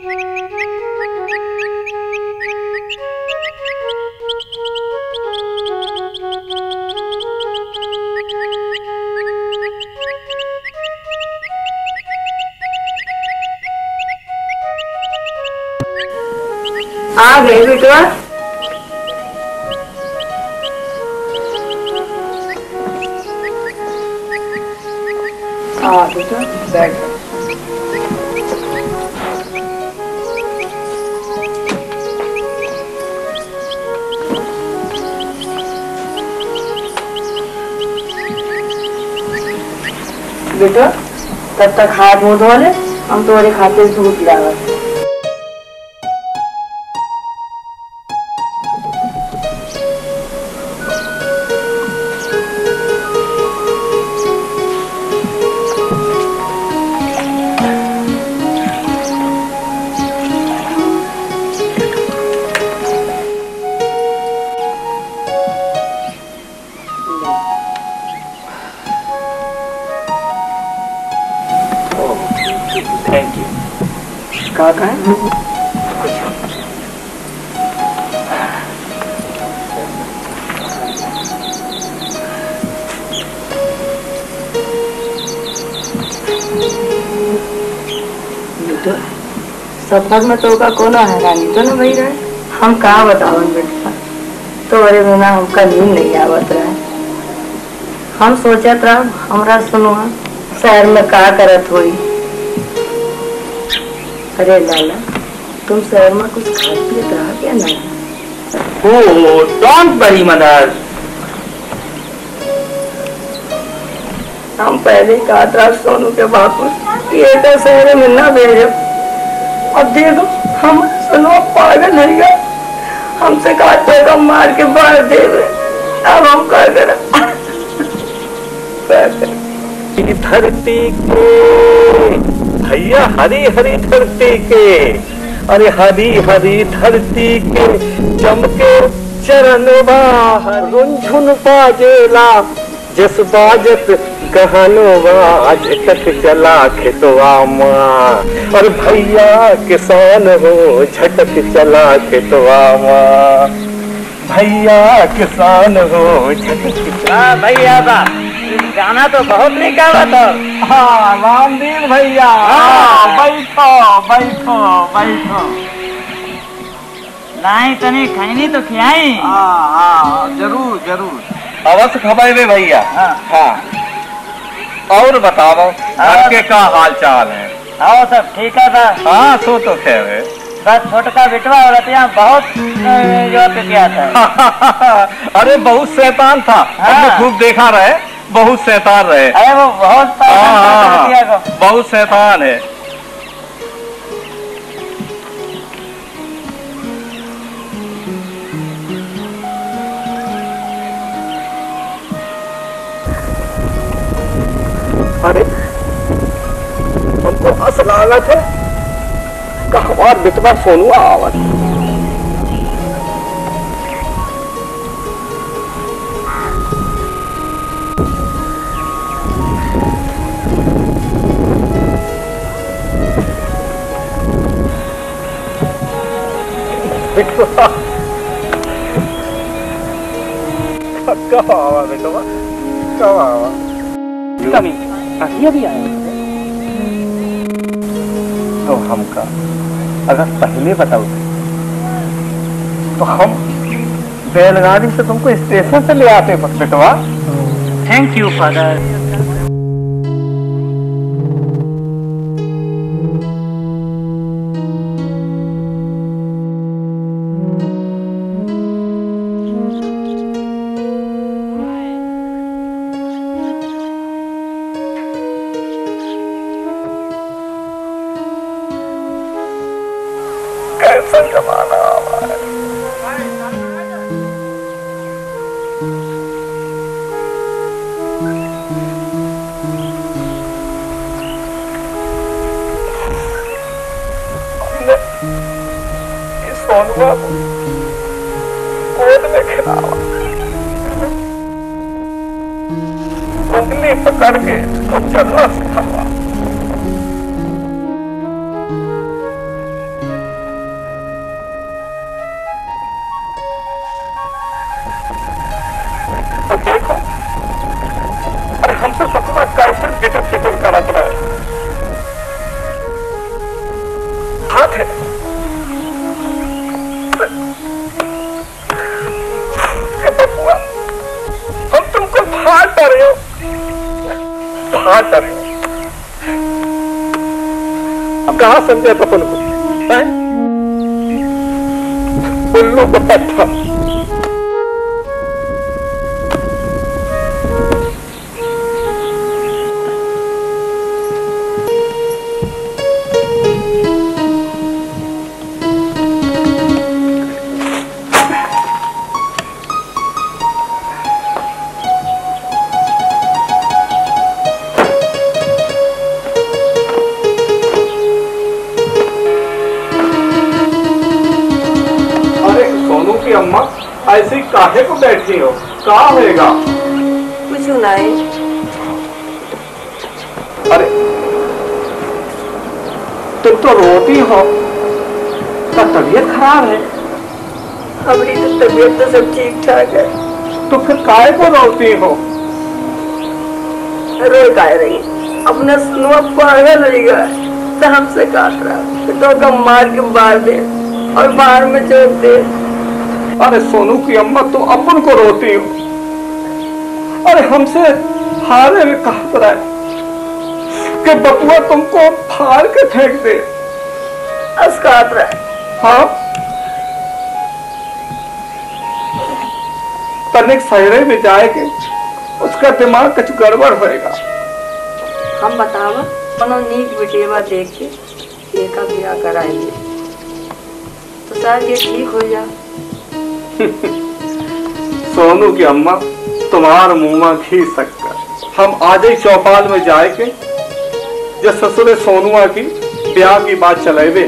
आ गए बेटवा। बेटा बैठ। बेटा तब तक हाथ मुंह धो ले, हम तुम्हारे खाते से दूध पिलावा। Thank you. कहाँ है? बेटा सफर में तो का कोनो हैरानी तो न भई रहे। हम कहाँ बतावन बेटा, तो अरे बिना हमका नींद नहीं आवत रहे। हम सोचत रहा हमरा सुनो शहर में का करत होई। अरे लाला तुम शहर में कुछ खा पियत रहा क्या? नहीं। Oh, don't worry, mother. हम पहले कहा था सोनू के बापू ये तो शहर में ना भेजो। अब देखो हम सुनो पागल है गया, हमसे काटो का मार के बाहर दे। अब हम क्या करें? धरती के भैया, हरी हरी धरती के, अरे हरी हरी धरती के चमके चरण बाहर रुंझुन बाजेला जस बाजत गहनो बाज तक चला खेतवा माँ। और भैया किसान हो झटक चला खेतवा माँ। भैया किसान हो झटक चला। भैया बा गाना तो बहुत नहीं गावत हो। हाँ रामदीन भैया, बैठो बैठो बैठो। नहीं तनी खैनी तो खिलाई। जरूर जरूर अवश्य खबरें भैया। हाँ और बताओ आपके क्या हाल चाल है? हाँ सब ठीक है था। हाँ सो तो खैर है। बस छोटका बिटवा और अतिया बहुत जो पिटिया था। अरे बहुत शैतान था। हमने खूब देखा रहे, बहुत शैतान रहे। अरे वो बहुत बहुत शैतान है। अरे हमको हंस लागत है का हमार बिटवा सोनू आवत। कब आवा बेटवा, कब आवा? भी आए तो हमका अगर पहले बताओ तो हम बैलगाड़ी से तुमको स्टेशन से ले आते बेटवा। Thank you father. कैसा जमाना हमारा। इस सोनुआ को गोद में खिलावा, उंगली पकड़ के तो चलना सिखावा। कहाँ डर है? अब कहाँ समझे पपन को? उल्लू को पत्थर। अम्मा ऐसी काहे को बैठी हो? क्या होएगा? कुछ नहीं। अरे तुम तो रोती हो, तो तबीयत खराब है। हमारी तो तबीयत तो सब ठीक ठाक है। तो फिर काहे को रोती हो? रो काहे रही? अपना सुनुआ पागल रहेगा तो हमसे काट रहा, तो कम मार के मार दे और बाहर में छोड़ दे। अरे सोनू की अम्मा तुम अपन को रोती हो। अरे हमसे हारे में कहा रहा है कि बपुआ तुमको फाड़ के फेंक दे। काट रहा है। हाँ तनिक सहेरे में जाएंगे, उसका दिमाग कुछ गड़बड़ होएगा। हम बतावा कोनो नीक बेटेवा देख के ये का ब्याह कराएंगे तो शायद ये ठीक हो जाए। सोनू की अम्मा तुम्हार मुंह में घी शक्कर। हम आज ही चौपाल में जाएंगे जो ससुरे सोनुआ की ब्याह की बात चलेबे।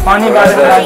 पानी बार पिला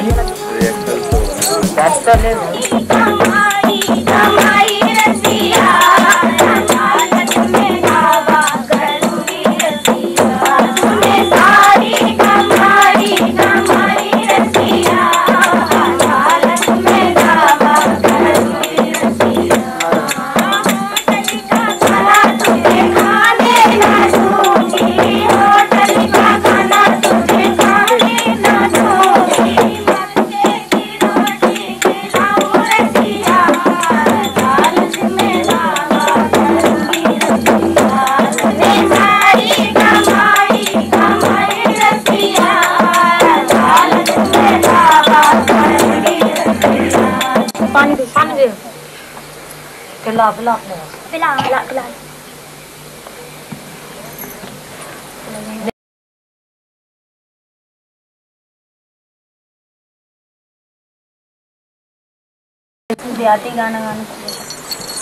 देहाती गाना गाना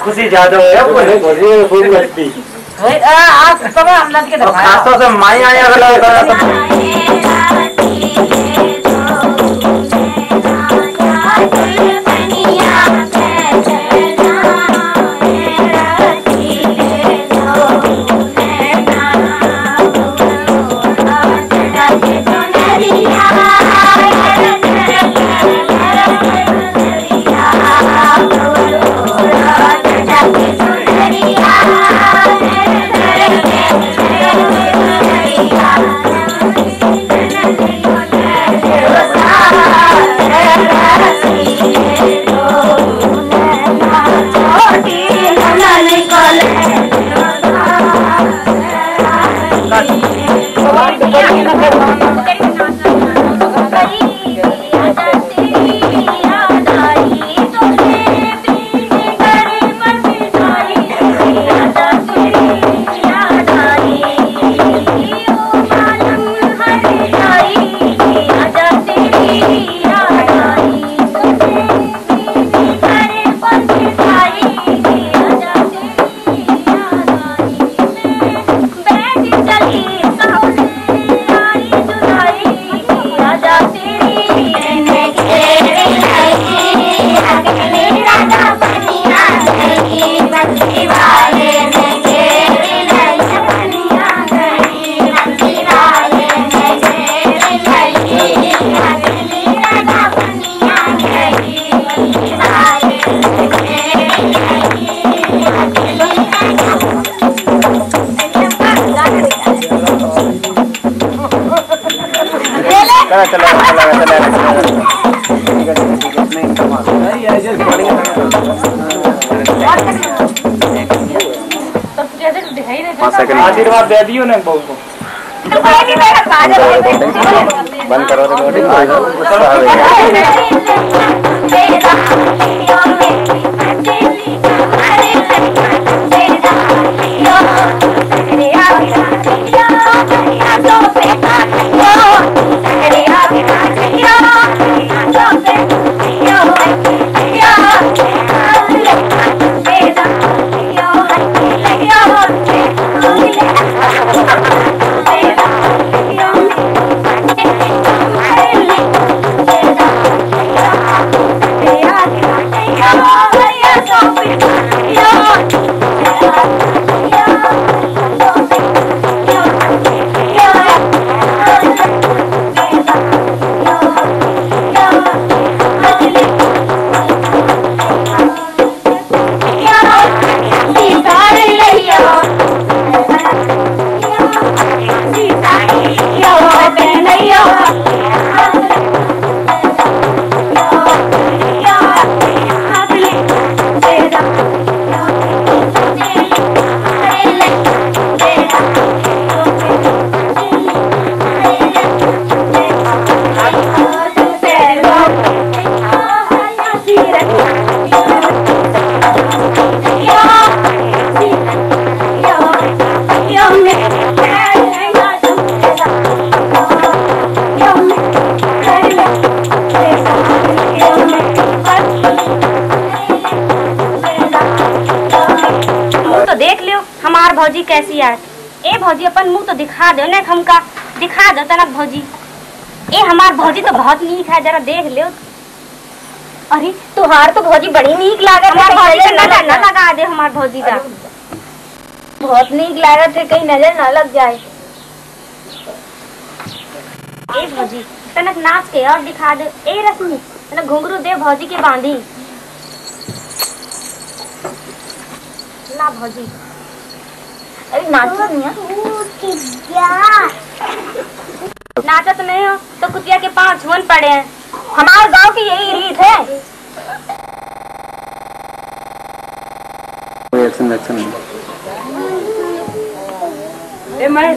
खुशी ज्यादा हो गया खूब लगती आप सब हम लग के खासों से माई आया Thank you. आशीर्वाद दे दियो ना बहू को। बंद करो रिकॉर्डिंग। भौजी कैसी है? ए भौजी अपन मुंह तो दिखा दो ना, हमका दिखा दो तनक भौजी। ए हमार भौजी तो बहुत नीक है, जरा देख लो। अरे तुहार तो भौजी बड़ी नीक लागत है, भौजी का नजर ना लगा दे। हमार भौजी का बहुत नीक लागत है, कहीं नजर ना लग जाए। ए भौजी तनक नाच के और दिखा दे। ए रश्मि तनक घुंघरू दे भौजी के बांधी। ला भौजी। अरे नाचो नहीं नाचत नहीं हो तो कुतिया के 5 छुअन पड़े हैं। हमारे गांव की यही रीत है। एक्शन एक्शन ए मैं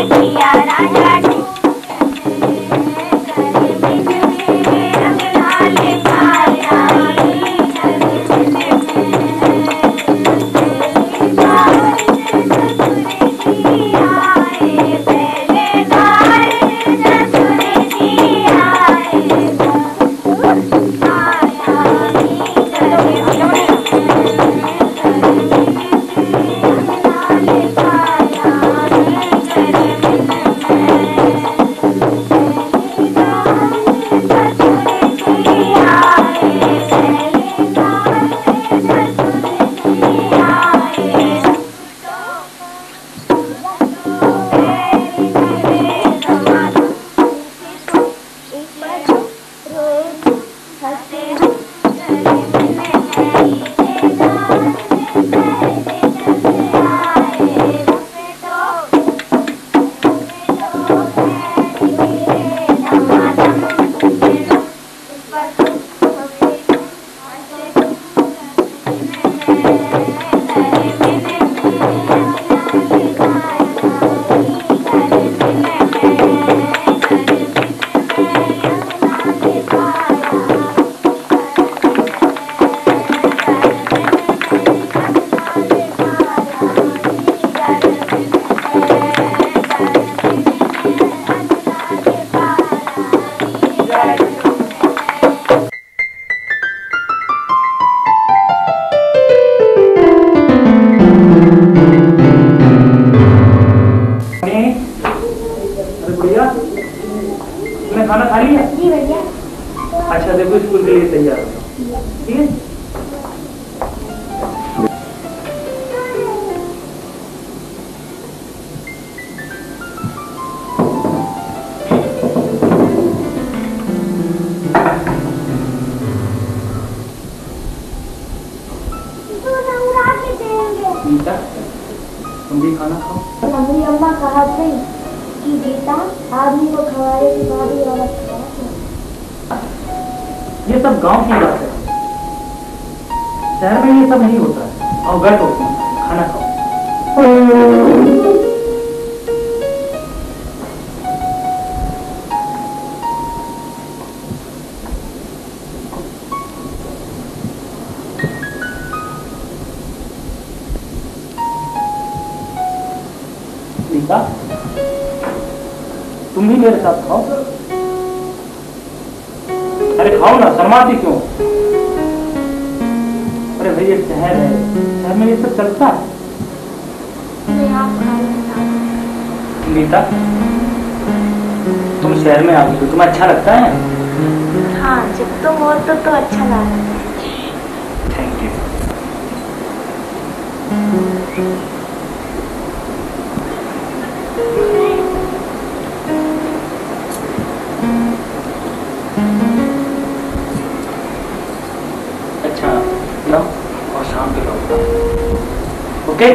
मैं अरे भैया तुमने खाना खा लिया? जी भैया। अच्छा देखो स्कूल के लिए तैयार हो ठीक है। तुम भी खाना खाओ। हमारी अम्मा कहा थी कि बेटा आदमी को खवाए के बाद ही औरत खाए। ये सब गांव की बात है, शहर में ये सब नहीं होता है। आओ बैठो खाना खाओ। नीता तुम भी मेरे साथ खाओ। अरे खाओ ना, शर्माती क्यों? अरे भाई ये शहर है, शहर में ये सब चलता है। नीता तुम शहर में आ गई हो, तुम्हें अच्छा लगता है? हाँ जब तुम हो तो अच्छा लगा। Thank you. अच्छा लो और शाम को लौटता हूं। ओके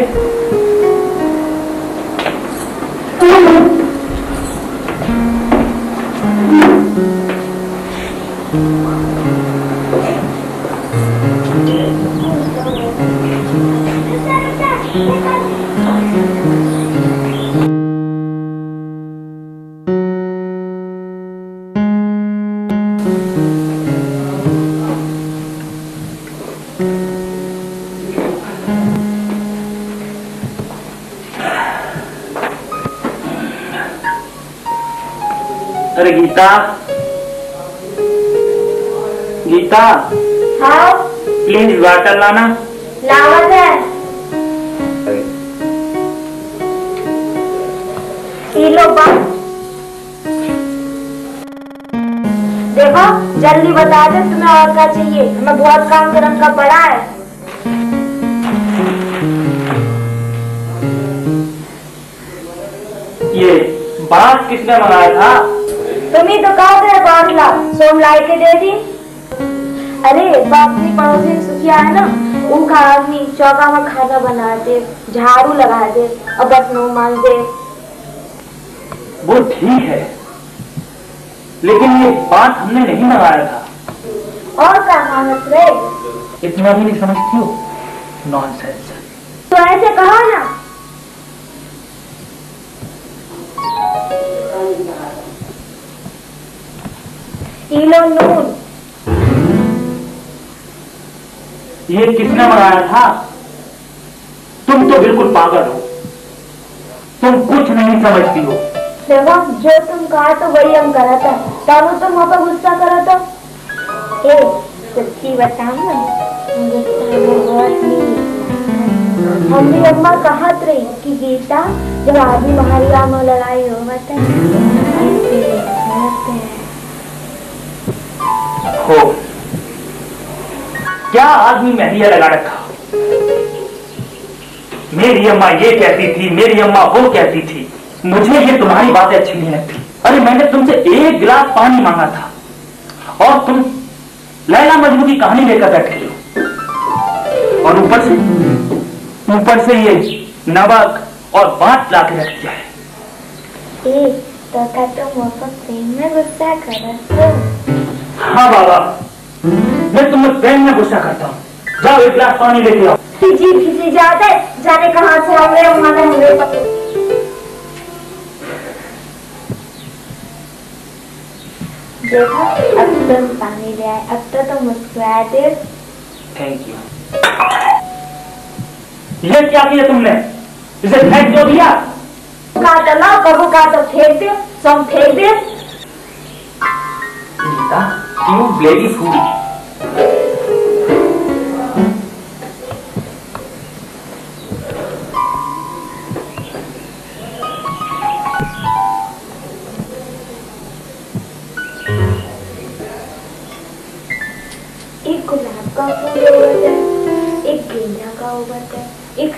अरे गीता, गीता हाँ प्लीज वाटर लाना। लावत है किलो बस। देखो जल्दी बता दे तुम्हें और क्या चाहिए, हमें बहुत काम करने का पड़ा है। ये बात किसने मंगाया था? तुम ही तो कहा थे बांट ला, सोम लाई के दे दी। अरे अपनी पड़ोसी सुखिया है ना, उनका आदमी चौका में खाना बना दे, झाड़ू लगा दे और बर्तन मांज दे। वो ठीक है, लेकिन ये बात हमने नहीं मंगाया था। और क्या मांगत रहे? इतना भी नहीं समझती हो? नॉनसेंस। तो ऐसे कहा ना। किलो नून। ये किसने मंगाया था? तुम तो बिल्कुल पागल हो, तुम कुछ नहीं समझती हो। देखो जो तुम कहा तो वही हम करा था, तब तुम वहाँ पर गुस्सा करा था। ए सच्ची बताओ ना, मम्मी अम्मा कहत रही कि गीता जब आदमी महारिया में लड़ाई हो हो क्या आदमी मेहरिया लगा रखा? मेरी अम्मा ये कहती थी, मेरी अम्मा वो कहती थी। मुझे ये तुम्हारी बातें अच्छी नहीं लगती। अरे मैंने तुमसे एक गिलास पानी मांगा था और तुम लैला मजनू की कहानी लेकर बैठ गई हो। और ऊपर से ये नमक और बात ला के रख दिया है। तो क्या तुम प्रेम में गुस्सा कर? हाँ बाबा, मैं तुम्हें प्रेम में गुस्सा करता हूँ। जाओ एक गिलास पानी लेके आओ। खिसी जाते जाने कहाँ से हमरे वहां हमरे पता। देखो अब तुम पानी ले आए, अब तो तुम मुस्कुराए थे। Thank you. ये क्या किया तुमने? इसे फेंक क्यों दिया? कहा तो ना कबू का तो फेंक दे, सब फेंक दे। Gita, you bloody fool.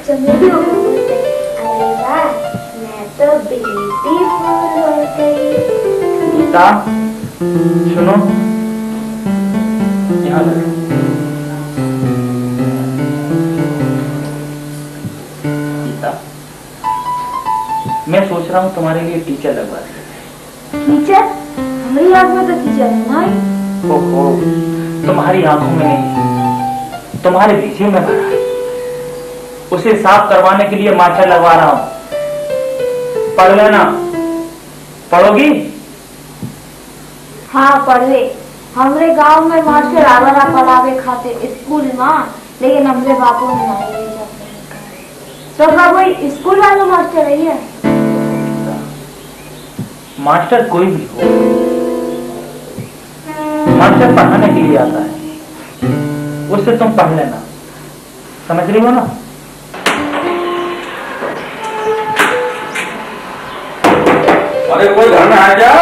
चमेली हो गई। अरे वाह, मैं तो ब्यूटीफुल हो गई। गीता सुनो, यहाँ बैठो। गीता, मैं सोच रहा हूँ तुम्हारे लिए टीचर लगवा दें। टीचर? हमारी आँख में तो टीचर है ना। ओहो, तुम्हारी आंखों में नहीं, तुम्हारे भेजे में भरा है। उसे साफ करवाने के लिए मास्टर लगवा रहा हूं। पढ़ लेना। पढ़ोगी? हाँ पढ़े। हमरे गांव में मास्टर आवारा पढ़ावे खाते स्कूल में, लेकिन हमरे बापू ने नहीं ले जाते। तो का कोई स्कूल वाला मास्टर है? मास्टर कोई भी हो, मास्टर पढ़ाने के लिए आता है। उससे तुम पढ़ लेना, समझ रही हो ना? अरे कोई घर में है क्या?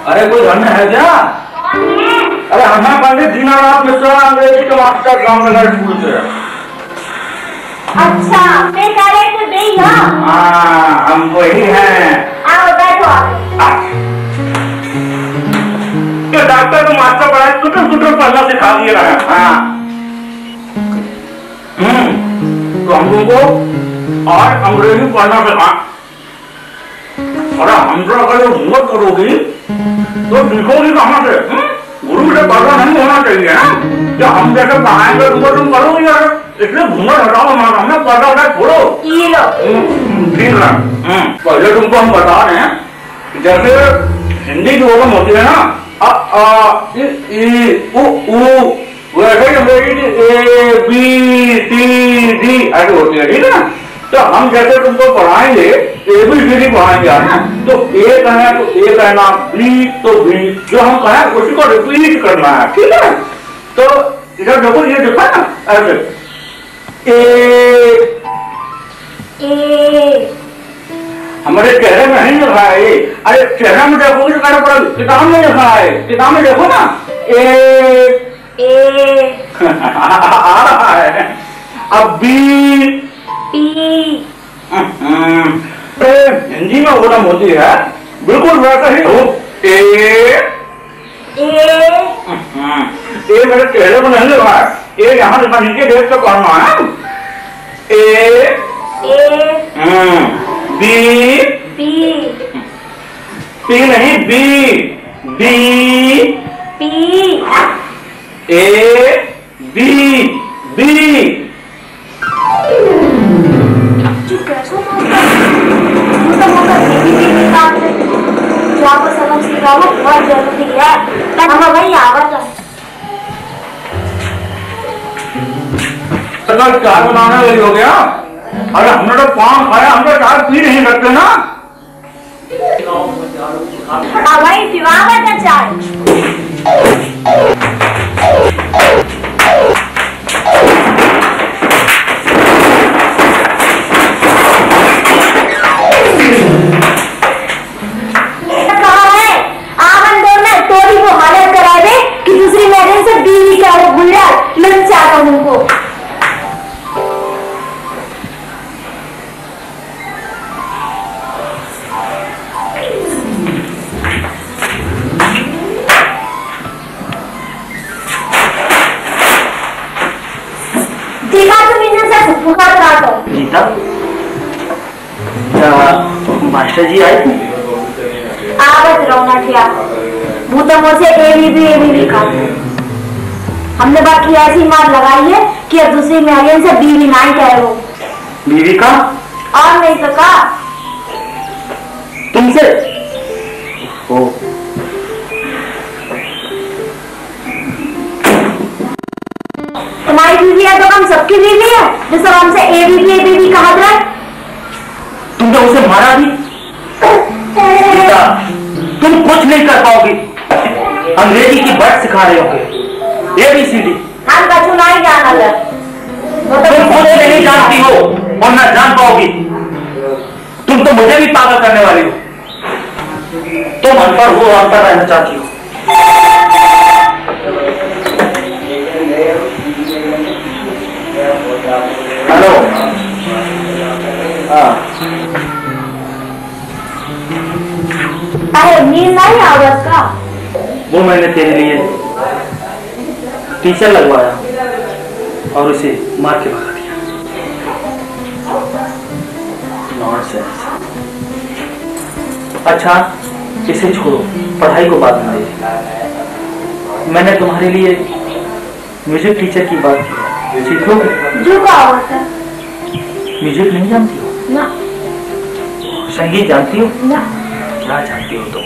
अरे कोई घर में है क्या? अरे हमें पंडित दीनानाथ मिश्रा अंग्रेजी के मास्टर रामनगर स्कूल से। अच्छा, मैं करे तो दे ना। हाँ, हम वही हैं। आओ बैठो। तो डॉक्टर को मास्टर पढ़ाए कुटर पढ़ना सिखा दिया है। हाँ। तो हम लोगों को और अंग्रेजी पढ़ना सिखा। अरे हमसे अगर वो हिम्मत करोगी तो सीखोगी कहाँ से? गुरु से पढ़ना नहीं होना चाहिए ना? क्या हम जैसे पढ़ाएंगे तुम करोगी यार? इसलिए घूंघट हटाओ हमारा, हमने पर्दा उठा छोड़ो। ये लो। ठीक है। पहले तुमको हम बता रहे हैं, जैसे हिंदी की ओरम होती है ना, अ आ इ उ ऊ, वैसे ही अंग्रेजी ए बी सी डी ऐसे होती है, ठीक है ना? तो हम जैसे तुमको पढ़ाएंगे ABCD पढ़ाएंगे ना, तो ए कहें तो ए कहना, बी तो बी, जो हम कहें उसी को रिपीट करना है, ठीक है? तो इधर देखो, ये देखा ना ऐसे ए हमारे चेहरे में नहीं लिखा है। अरे चेहरे में देखो, कहना पड़ा, किताब में लिखा है, किताब में देखो ना ए आ रहा है। अब बी हिंदी में ओरम होती है, बिल्कुल वैसा ही हो। ए मेरे चेहरे में नहीं लिखा है, ए यहाँ लिखा, नीचे देख कर पढ़ना है। ए बी पी नहीं, B B A B B. जो आपको सबक सिखाना बहुत जरूरी है। हम वही आवत है। चाय बनाने लगी हो गया? अरे हमने तो पान खाया, हम तो चाय पी नहीं सकते ना। भाई पिवावत है चाय। गीता, मास्टर जी आए? आवत रौना ठिया वो तो मुझे एबीबी खाते। हमने बाकी ऐसी मार लगाई है कि अब दूसरी मैरियन से बीवी ना ही कहे वो। बीवी का? और नहीं तो का तुमसे? ओ तुम्हारी बीवी है तो हम सबकी बीवी है, जो सब हमसे एबीबी कहा जाए। तुमने उसे मारा भी? तुम कुछ नहीं कर पाओगे। अंग्रेजी की वर्ड सिखा रहे होगे, ABCD। हम कछु नहीं जाना है। तुम कुछ नहीं जानती हो और ना जान पाओगी। तुम तो मुझे भी पागल करने वाली हो। तुम अनपढ़ हो, अनपढ़ रहना चाहती हो। अरे नींद नहीं आवत का? वो मैंने तेरे लिए टीचर लगवाया और उसे मार के भगा दिया। नॉनसेंस। अच्छा इसे छोड़ो, पढ़ाई को बात नहीं। मैंने तुम्हारे लिए म्यूजिक टीचर की बात की, सीखोगे? जो का होता? म्यूजिक नहीं जानती हो? ना। संगीत जानती हो? ना। क्या जानती हो तुम?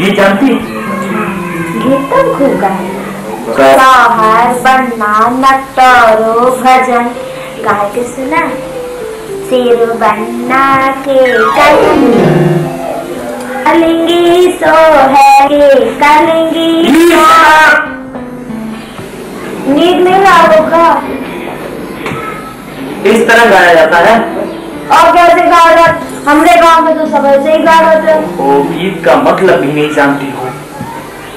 ये जानती हो? गीत तो खूब गाए। बाहर बनना नटोरो भजन गाय के सुना। सिर बनना के कलिंगी सो है के कलिंगी। नींद नहीं आओगा? इस तरह गाया जाता है। और कैसे गा रहा? हमरे गांव में तो सब ऐसे ही गा रहे थे। ओ गीत का मतलब भी नहीं जानती हो।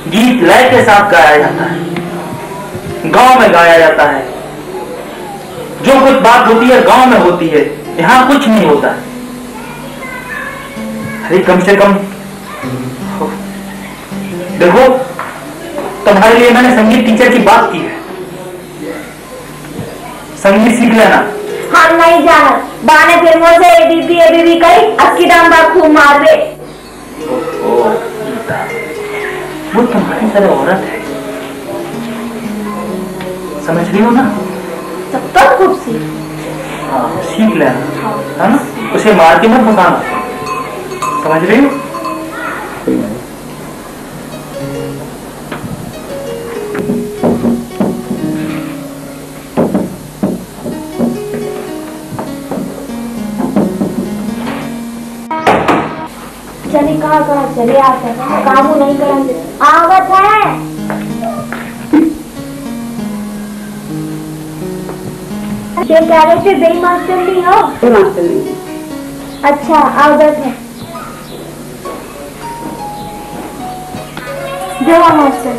गीत लय के साथ गाया जाता है, गांव में गाया जाता है। जो कुछ बात होती है गांव में होती है, यहाँ कुछ नहीं होता। अरे कम से कम देखो, तुम्हारे लिए मैंने संगीत टीचर की बात की है। संगीत सीख लेना। हम नहीं जाना बाने फिल्मों से एबीपी कही अक्की डांबा खूब मार दे। वो तुम्हारी तरह औरत है, समझ रही हो ना? सब तो खूब सीख लेना, है ना? उसे मार के मत भगाना, समझ रही हो? चले कहाँ चले आते हैं, काम नहीं करेंगे। आवत है ये कह रहे थे बेई मास्टर नहीं हो? मास्टर नहीं। अच्छा आवत है। देखो मास्टर,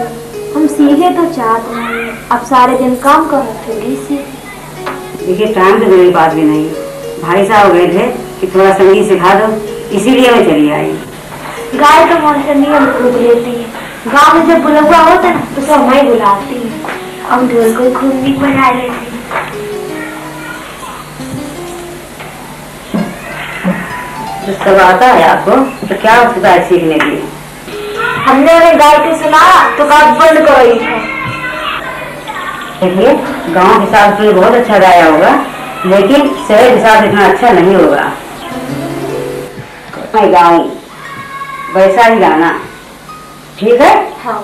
हम सीखे तो चाहते नहीं, अब सारे दिन काम कर रहे थे। देखिए टाइम तो मेरी बात भी नहीं, भाई साहब गए थे कि थोड़ा संगीत सिखा दो, इसीलिए मैं चली आई। गाय तो मास्टर नहीं हम खूब लेती है। गाँव में जब बुलवा होता है तो सब मैं बुलाती है। हम ढोल को खूब नहीं बजा लेती। तो सब आता है आपको, तो क्या होता है सीखने के लिए? हमने उन्हें गाय के सुना तो गाय बंद करो। देखिए गांव के हिसाब से बहुत अच्छा गाया होगा, लेकिन शहर के हिसाब से इतना अच्छा नहीं होगा। मैं गाऊं वैसा ही गाना, ठीक है? हाँ।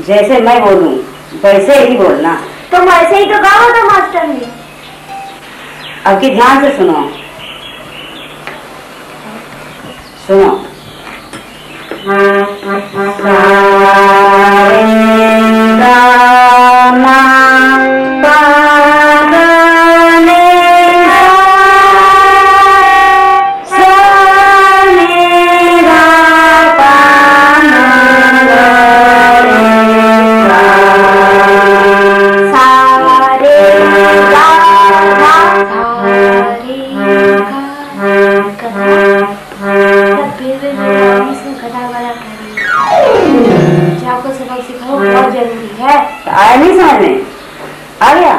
जैसे मैं बोलूं वैसे ही बोलना। तुम ऐसे ही तो गाओ तो मास्टर ने। अब की ध्यान से सुनो, सुनो। आया नहीं समझ में? आ गया?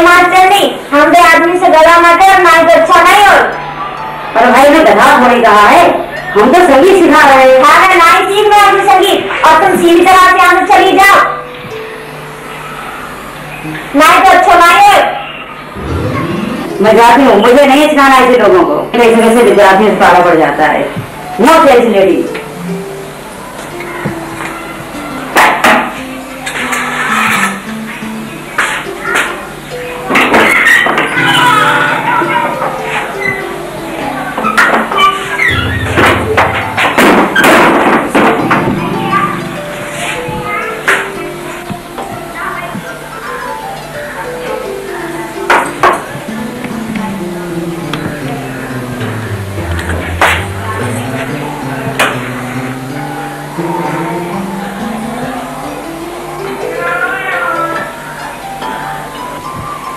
मास्टर नहीं, हम भी आदमी से गला मारते और नाई तो अच्छा नहीं हो। पर भाई ने गधा थोड़ी कहा है, हम तो संगीत सिखा रहे हैं। हाँ नाई सीख रहे हैं संगीत, और तुम सीधी तरह से यहाँ से चली जाओ। नहीं तो अच्छा नहीं है। मैं जाती हूँ, मुझे नहीं सिखाना ऐसे लोगों को। कैसे कैसे विद्यार्थी से पाला पड़ जाता है। No sales lady.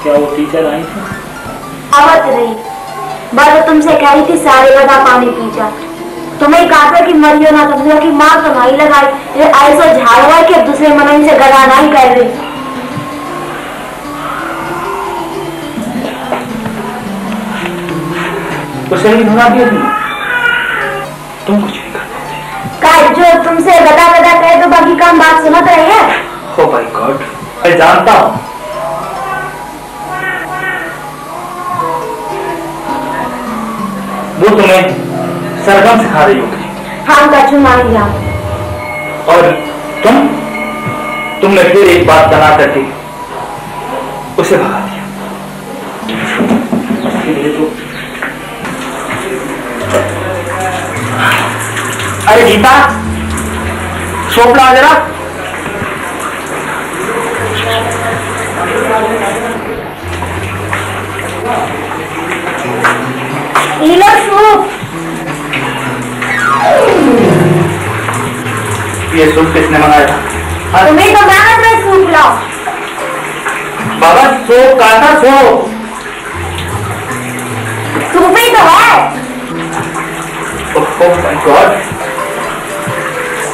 क्या वो टीचर आई थी? आवत रही बस तुमसे कह रही थी सारे गदा पानी पी जा। तुम्हें कहा था कि मरियो ना, तुमने कि माँ तो नहीं लगाई, ये ऐसा झाड़वा के दूसरे मनई से गदा नहीं कर रही। उसे भी भगा दिया तुम कुछ नहीं कर का जो तुमसे गदा गदा कहे तो बाकी काम बात सुनत रही है। ओ माय गॉड, मैं जानता हूँ वो तुम्हें सरगम सिखा रही होगी। हम कछु नहीं जान। और तुमने फिर एक बात बना करके उसे भगा दिया। अरे गीता, सोप ला जरा। लो सूप। ये सूप किसने मंगाया था? तुम्हें तो मैं सूप लाओ। बाबा सूप कहा था, सूप सूप ही तो है। ओह माय गॉड,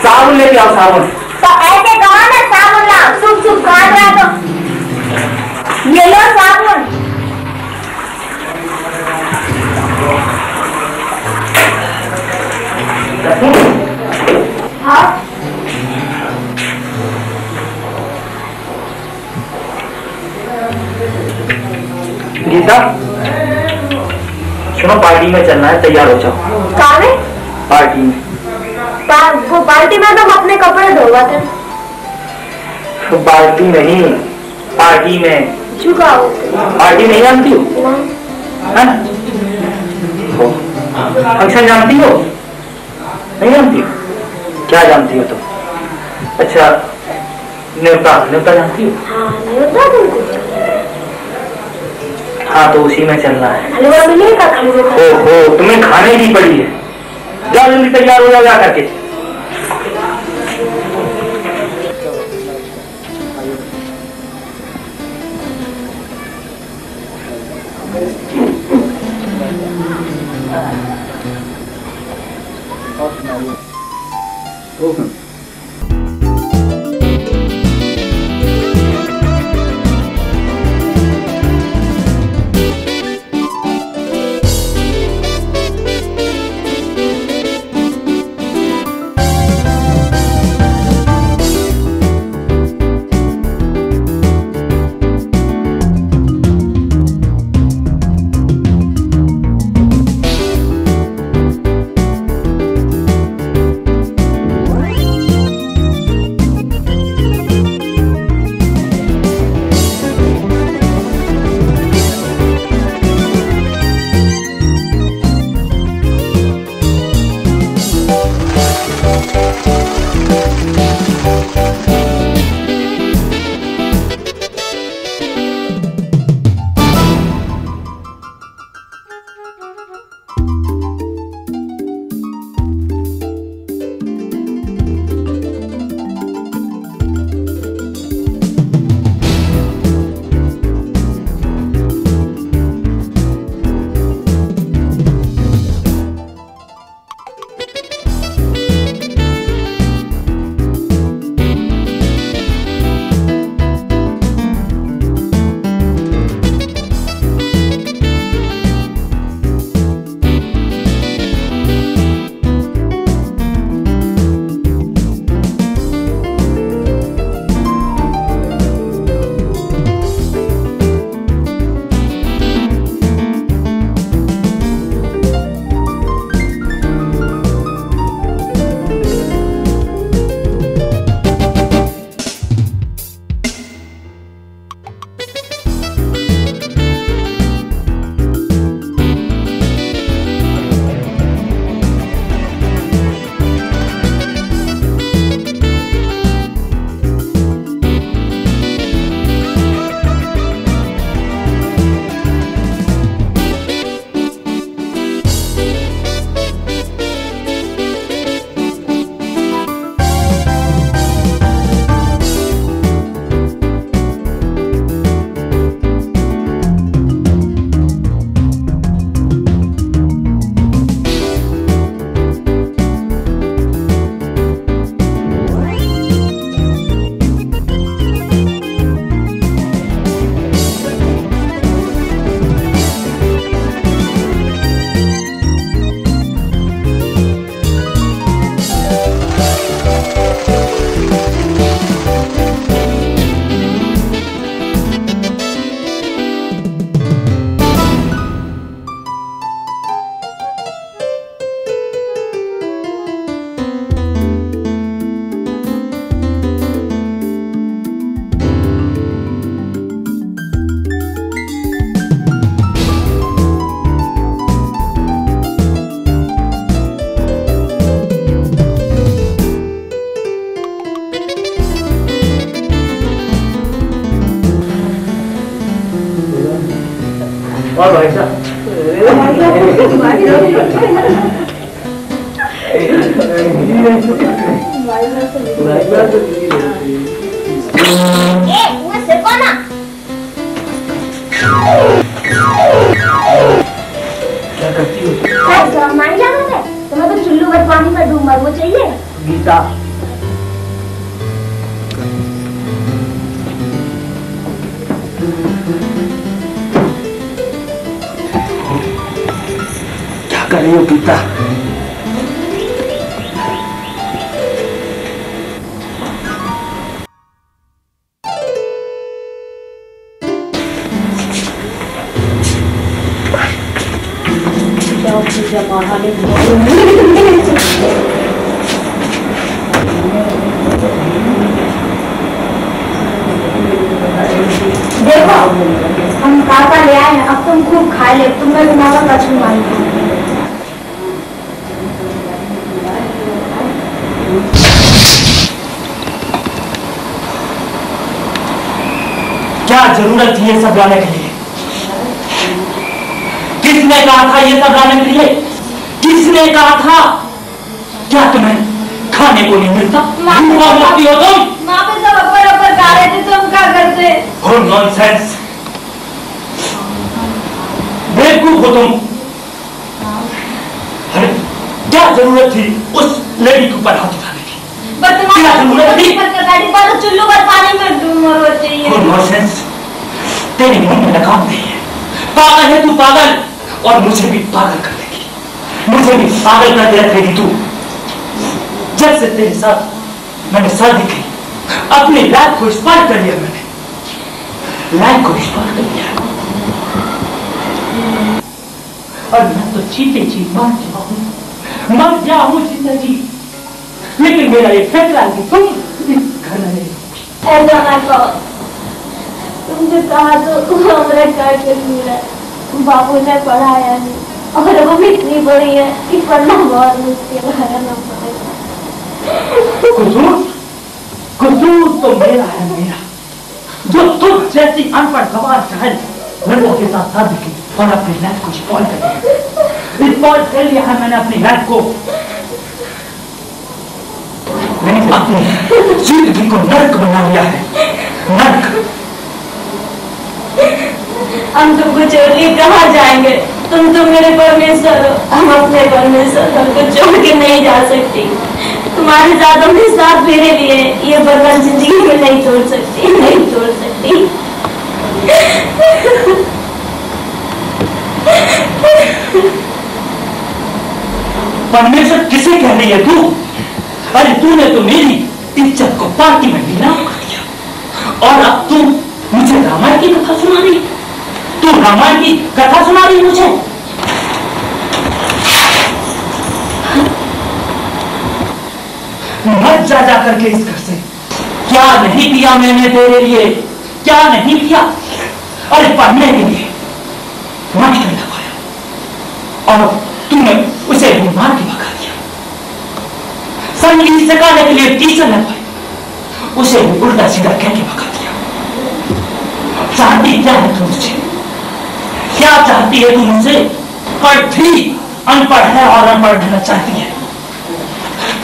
साबुन लेके आओ, साबुन। तो ऐसे कहा ना साबुन लाओ, सूप सूप काट रहा तो ये लो साबुन। हाँ गीता सुनो, पार्टी में चलना है, तैयार हो जाओ। कहाँ में? पार्टी में। वो पार्टी में तुम अपने कपड़े धोवा थे। पार्टी नहीं, पार्टी में। चुका हो पार्टी नहीं जानती हो? फंक्शन जानती हो? नहीं जानती हो? क्या जानती हो तुम? अच्छा, न्योता, न्योता जानती हो? हाँ न्योता तुमको। हाँ तो उसी में चलना है। हलवा मिलेगा खलवे का। ओहो, तुम्हें खाने की पड़ी है। जाओ जल्दी तैयार हो जाओ जा करके। और भाई साहब क्या करती हो? तुम्हें तो चुल्लू भर पानी में डूब मर वो चाहिए। गीता क्या कर रही हो गीता? देखो हम काका ले आए हैं, अब तुम खूब खा ले, तुम्हें तुम्हारा लक्ष्मी मानी। क्या जरूरत थी ये सब लाने के लिए? किसने कहा था ये सब लाने के लिए? किसने कहा था? क्या तुम्हें खाने को नहीं मिलता? भूखा मरती हो तुम? माँ पे सब अपर अपर गा रहे थे, तुम क्या करते? हो नॉनसेंस, बेवकूफ हो तुम। अरे क्या जरूरत थी उस लेडी के ऊपर हाथ उठाने की? क्या जरूरत थी? चुल्लू भर पानी में डूब मर वो चाहिए। हो नॉनसेंस, तेरे मुंह में लगाम नहीं है। पागल है तू, पागल। और मुझे भी पागल कर देगी, मुझे भी पागल कर दे रखेगी तू। जब से तेरे साथ मैंने शादी की, अपनी लाइफ को स्पॉइल कर लिया। मैंने लाइफ को स्पॉइल कर लिया और मैं तो जीते जी मर जाऊं जिंदगी। लेकिन मेरा ये फैसला है कि तुम इस घर में नहीं रहोगी। ऐसा ना कहो, तुमसे कहा तो हमारे घर के मिला, बाबू ने पढ़ाया नहीं और वो भी इतनी बड़ी है कि पढ़ना बहुत मुश्किल है ना पड़ेगा। कसूर तो मेरा है, मेरा, जो तुम जैसी अनपढ़ गवार चाहे लड़कों के साथ शादी की और अपनी लाइफ को स्पॉइल कर दिया। स्पॉइल कर लिया है मैंने अपनी लाइफ को। मैंने अपनी जिंदगी को नर्क बना लिया है, नर्क। हम तुमको छोड़ के कहाँ जाएंगे? तुम तो मेरे परमेश्वर हो, हम अपने परमेश्वर को छोड़ के नहीं जा सकती। तुम्हारे साथ अपने साथ मेरे लिए ये बर्बाद जिंदगी में नहीं छोड़ सकती, नहीं छोड़ सकती। परमेश्वर किसे कह रही है तू? अरे तूने तो मेरी इज्जत को पार्टी में नीलाम कर दिया और अब तू मुझे रामायण की कथा सुना रही? तू रामायण की कथा सुना रही मुझे? मत जा करके इस घर से। क्या नहीं किया मैंने तेरे लिए, क्या नहीं किया? अरे पढ़ने के लिए मास्टर लगाया और तूने उसे भी मार के भगा दिया। संगीत सिखाने के लिए टीचर लगवाई, उसे भी उल्टा सीधा कह के भगा दिया। चाहती क्या है तू मुझे? क्या चाहती है तू मुझसे? पढ़ थी, अनपढ़ है और अनपढ़ रहना चाहती है।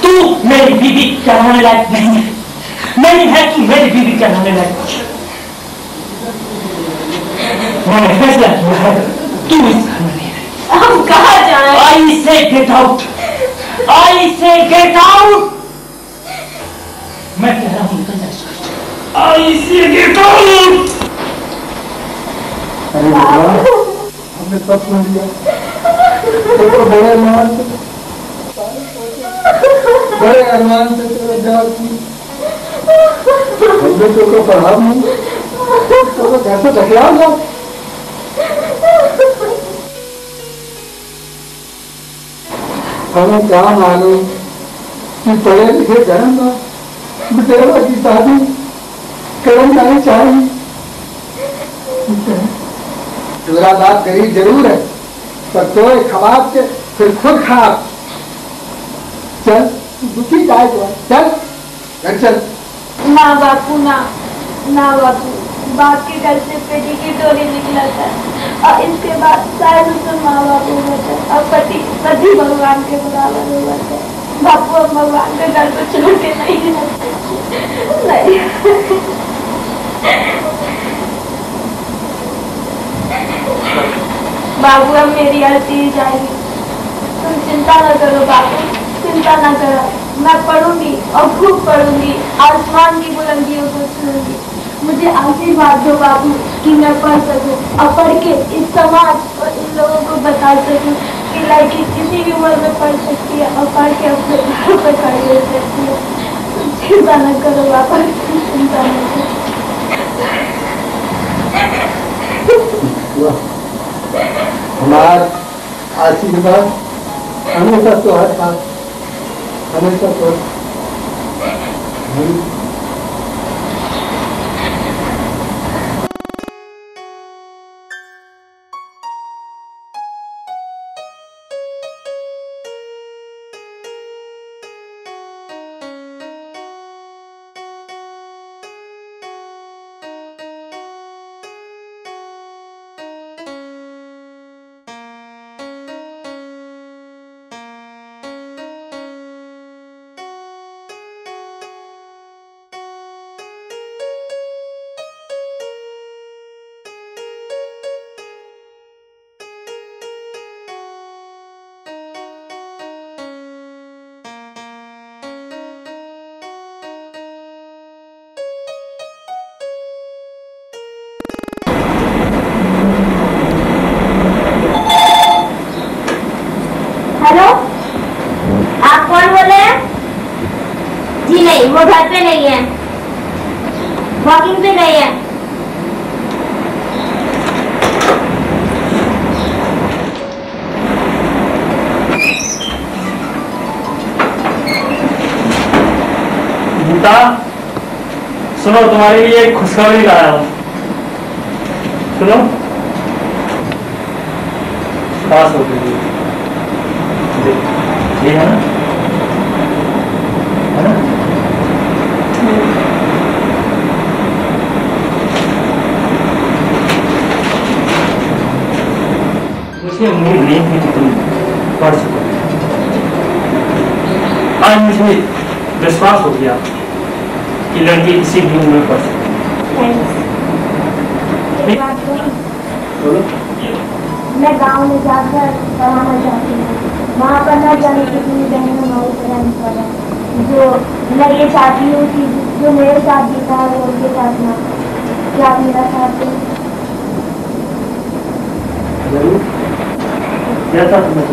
तू मेरी बीवी कहलाने लायक नहीं है, नहीं है तू मेरी बीवी कहलाने लायक। मैंने फैसला किया है तू इस घर में नहीं रहे। हम कहाँ जाए? I say get out, I say get out। मैं कह रहा हूँ निकल जा। I say get out। अरे बाबा, हमने सब सुन लिया। तो बड़े अरमान से तेरे जात की हमने तो को पढ़ा नहीं, तो कैसे धकेला जा? हमें क्या मालूम कि पढ़े लिखे जाएंगा बेटेवा की शादी करना नहीं चाहिए। तेरा बात गरीब जरूर है, पर तो खवाब के फिर खुद खा। चल दुखी जाए तो चल घर चल। ना बापू ना, ना बापू, बाप के घर से बेटी की डोली निकला था और इसके बाद शायद उसका माँ बाप हुआ था और पति भगवान के बराबर हुआ था। बापू अब भगवान के घर को छोड़ के नहीं रहते। नहीं बाबू अब मेरी आरती जाएगी। तुम चिंता न करो बाबू, चिंता न करो। मैं पढ़ूंगी और खूब पढ़ूंगी, आसमान की बुलंदियों को छूंगी। मुझे आशीर्वाद दो बाबू कि मैं पढ़ सकूं और पढ़ के इस समाज और इन लोगों को बता सकूं कि लड़की किसी भी उम्र में पढ़ सकती है और पढ़ के अपने घर पर खड़ी हो सकती है। चिंता न करो बाबा, चिंता न करो। हमारा आशीर्वाद हमेशा तुम्हारे साथ, हमेशा तो हेलो, आप कौन बोले हैं? जी नहीं, वो घर पे नहीं है, वॉकिंग पे गई है। गीता, सुनो, तुम्हारे लिए एक खुशखबरी लाया हूँ। सुनो, पास हो गई ये है ना, है ना? मुझे उम्मीद नहीं थी कि तुम पढ़ सकोगे। आज मुझे विश्वास हो गया कि लड़की किसी भी उम्र में पढ़ सकती है। मैं गांव में जाकर पढ़ाना चाहती हूँ। वहाँ पर न जाने कितनी बहनों हमारी तरह पढ़ा, जो मैं ये चाहती हूँ कि जो मेरे साथ जीता है वो उनके साथ ना। क्या आप मेरा साथ दें? जैसा तुम्हें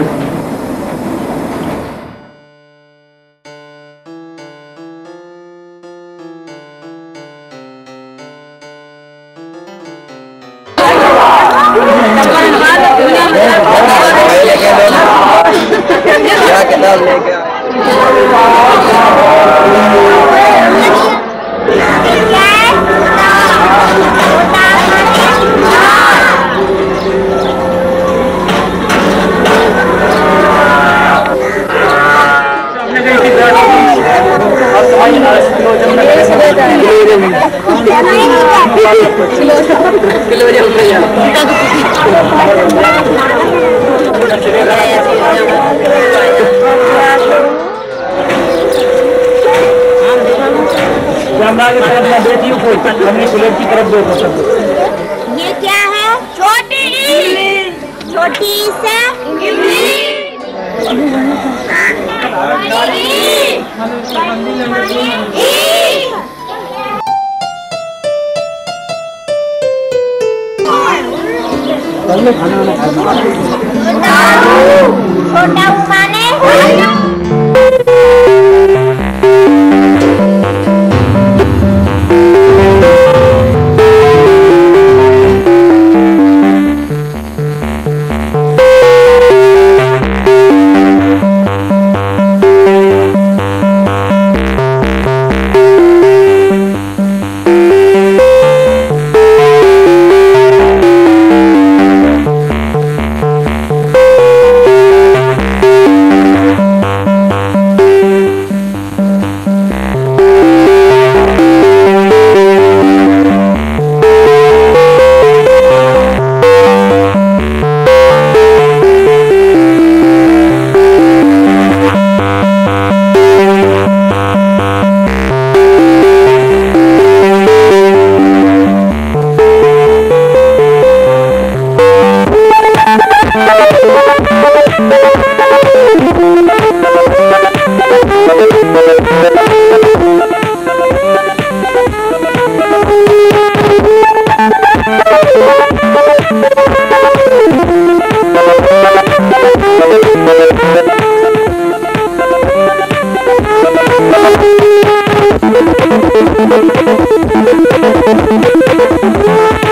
बेटियों को हमने बुलेट की तरफ देखो। ये क्या है? छोटी छोटी से छोटा माने है।